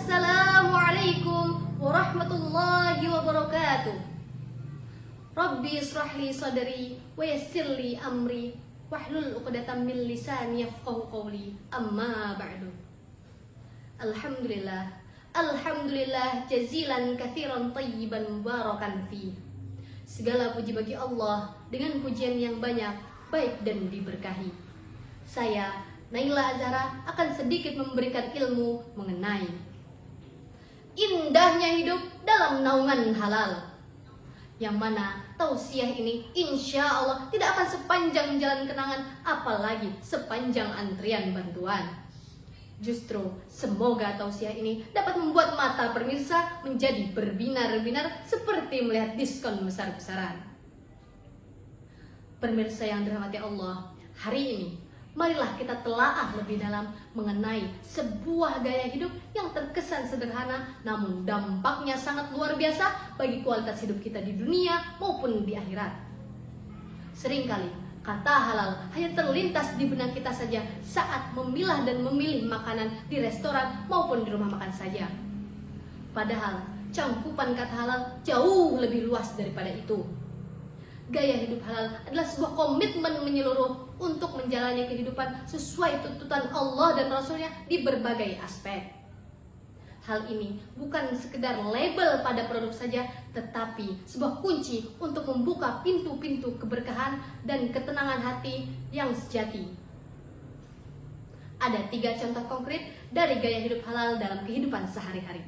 Assalamualaikum warahmatullahi wabarakatuh. Rabbi israh li sadri wa yassir li amri wahlul 'uqdatam min lisani yafqahu qawli. Amma ba'du. Alhamdulillah jazilan katsiran tayyiban mubarakan fi. Segala puji bagi Allah dengan pujian yang banyak, baik dan diberkahi. Saya Naila Azhara akan sedikit memberikan ilmu mengenai indahnya hidup dalam naungan halal, yang mana tausiah ini insya Allah tidak akan sepanjang jalan kenangan, apalagi sepanjang antrian bantuan. Justru semoga tausiah ini dapat membuat mata pemirsa menjadi berbinar-binar seperti melihat diskon besar-besaran. Pemirsa yang dirahmati Allah, hari ini marilah kita telaah lebih dalam mengenai sebuah gaya hidup yang terkesan sederhana namun dampaknya sangat luar biasa bagi kualitas hidup kita di dunia maupun di akhirat. Seringkali kata halal hanya terlintas di benak kita saja saat memilah dan memilih makanan di restoran maupun di rumah makan saja. Padahal cangkupan kata halal jauh lebih luas daripada itu. Gaya hidup halal adalah sebuah komitmen menyeluruh untuk menjalani kehidupan sesuai tuntutan Allah dan Rasulnya di berbagai aspek. Hal ini bukan sekedar label pada produk saja, tetapi sebuah kunci untuk membuka pintu-pintu keberkahan dan ketenangan hati yang sejati. Ada 3 contoh konkret dari gaya hidup halal dalam kehidupan sehari-hari.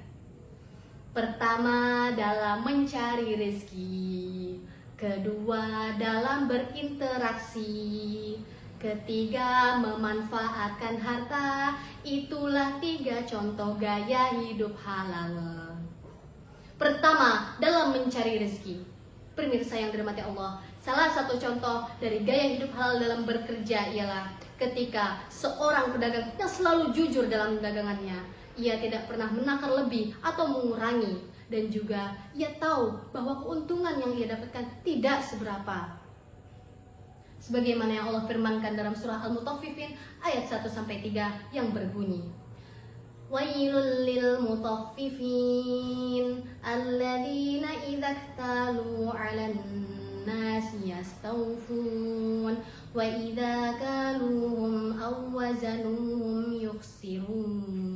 Pertama, dalam mencari rezeki. Kedua, dalam berinteraksi. Ketiga, memanfaatkan harta. Itulah 3 contoh gaya hidup halal. Pertama, dalam mencari rezeki. Pemirsa yang dirahmati Allah, salah satu contoh dari gaya hidup halal dalam bekerja ialah ketika seorang pedagang yang selalu jujur dalam dagangannya. Ia tidak pernah menakar lebih atau mengurangi. Dan juga ia tahu bahwa keuntungan yang ia dapatkan tidak seberapa. Sebagaimana yang Allah firmankan dalam surah Al-Mutaffifin ayat 1-3 yang berbunyi, Wailul lil mutaffifin alladzina idza iktalu 'alan nasi yastawfun wa idza kaluhum aw wazanuhum yukhsirun.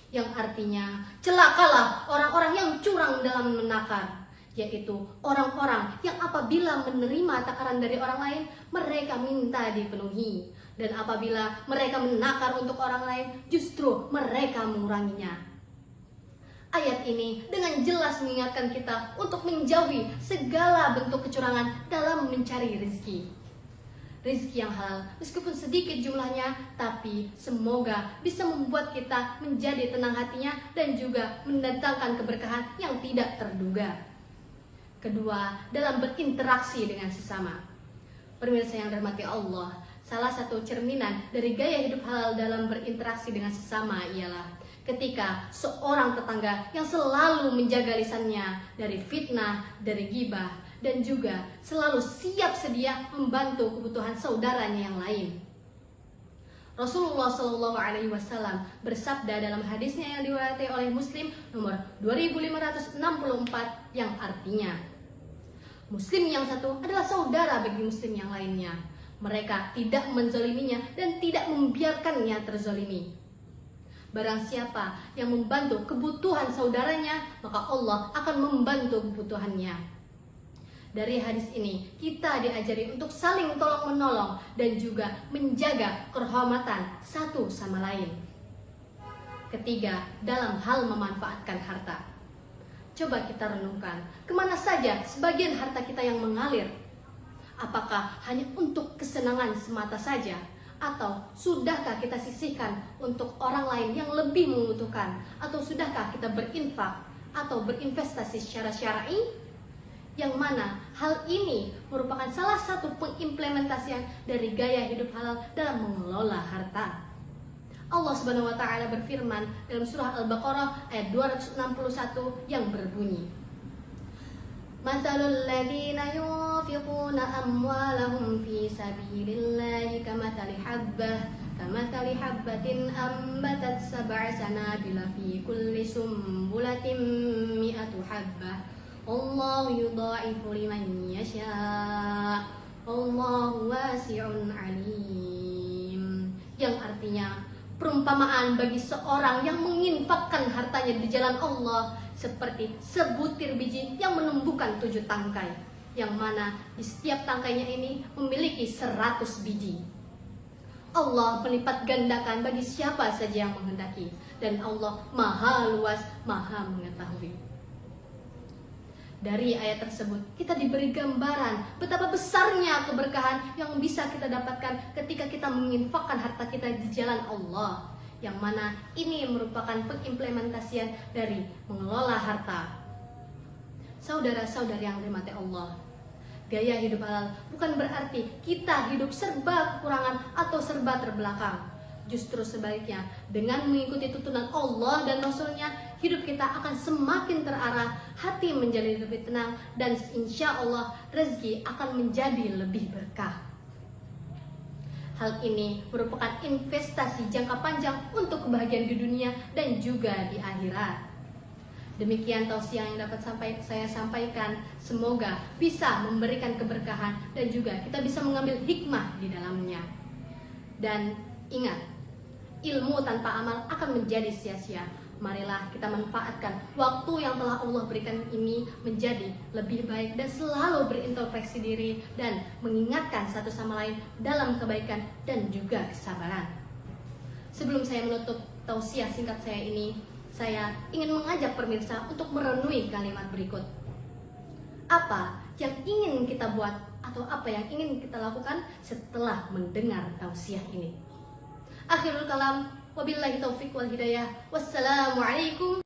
Yang artinya, celakalah orang-orang yang curang dalam menakar, yaitu orang-orang yang apabila menerima takaran dari orang lain, mereka minta dipenuhi, dan apabila mereka menakar untuk orang lain, justru mereka menguranginya. Ayat ini dengan jelas mengingatkan kita untuk menjauhi segala bentuk kecurangan dalam mencari rezeki. Rezeki yang halal, meskipun sedikit jumlahnya, tapi semoga bisa membuat kita menjadi tenang hatinya dan juga mendatangkan keberkahan yang tidak terduga. Kedua, dalam berinteraksi dengan sesama. Pemirsa yang dirahmati Allah, salah satu cerminan dari gaya hidup halal dalam berinteraksi dengan sesama ialah ketika seorang tetangga yang selalu menjaga lisannya dari fitnah, dari ghibah, dan juga selalu siap sedia membantu kebutuhan saudaranya yang lain. Rasulullah SAW bersabda dalam hadisnya yang diriwayatkan oleh Muslim nomor 2564 yang artinya, Muslim yang satu adalah saudara bagi Muslim yang lainnya. Mereka tidak menzoliminya dan tidak membiarkannya terzolimi. Barang siapa yang membantu kebutuhan saudaranya, maka Allah akan membantu kebutuhannya. Dari hadis ini, kita diajari untuk saling tolong-menolong dan juga menjaga kehormatan satu sama lain. Ketiga, dalam hal memanfaatkan harta. Coba kita renungkan, kemana saja sebagian harta kita yang mengalir? Apakah hanya untuk kesenangan semata saja? Atau sudahkah kita sisihkan untuk orang lain yang lebih membutuhkan? Atau sudahkah kita berinfak atau berinvestasi secara syar'i? Yang mana hal ini merupakan salah satu pengimplementasian dari gaya hidup halal dalam mengelola harta. Allah Subhanahu wa taala berfirman dalam surah Al-Baqarah ayat 261 yang berbunyi, Mathalul ladzina yunfiquna amwalahum fi sabilillahi kamathali habbah kamathali habbatin ambatat sab'a sanabila fi kulli sumbulatin mi'atu habbah wallahu yudha'ifu liman yasha wallahu wasi'un alim. Yang artinya, perumpamaan bagi seorang yang menginfakkan hartanya di jalan Allah seperti sebutir biji yang menumbuhkan 7 tangkai, yang mana di setiap tangkainya ini memiliki 100 biji. Allah melipat gandakan bagi siapa saja yang menghendaki, dan Allah maha luas, maha mengetahui. Dari ayat tersebut kita diberi gambaran betapa besarnya keberkahan yang bisa kita dapatkan ketika kita menginfakkan harta kita di jalan Allah, yang mana ini merupakan pengimplementasian dari mengelola harta. Saudara-saudari yang dirahmati Allah, gaya hidup halal bukan berarti kita hidup serba kekurangan atau serba terbelakang. Justru sebaliknya, dengan mengikuti tuntunan Allah dan Rasul-Nya, hidup kita akan semakin terarah, hati menjadi lebih tenang, dan insya Allah rezeki akan menjadi lebih berkah. Hal ini merupakan investasi jangka panjang untuk kebahagiaan di dunia dan juga di akhirat. Demikian tausiah yang dapat saya sampaikan. Semoga bisa memberikan keberkahan dan juga kita bisa mengambil hikmah di dalamnya. Dan ingat, ilmu tanpa amal akan menjadi sia-sia. Marilah kita manfaatkan waktu yang telah Allah berikan ini menjadi lebih baik dan selalu berintrospeksi diri dan mengingatkan satu sama lain dalam kebaikan dan juga kesabaran. Sebelum saya menutup tausiah singkat saya ini, saya ingin mengajak pemirsa untuk merenungi kalimat berikut. Apa yang ingin kita buat atau apa yang ingin kita lakukan setelah mendengar tausiah ini? Akhirul kalam, wabillahi taufiq wal hidayah. Wassalamualaikum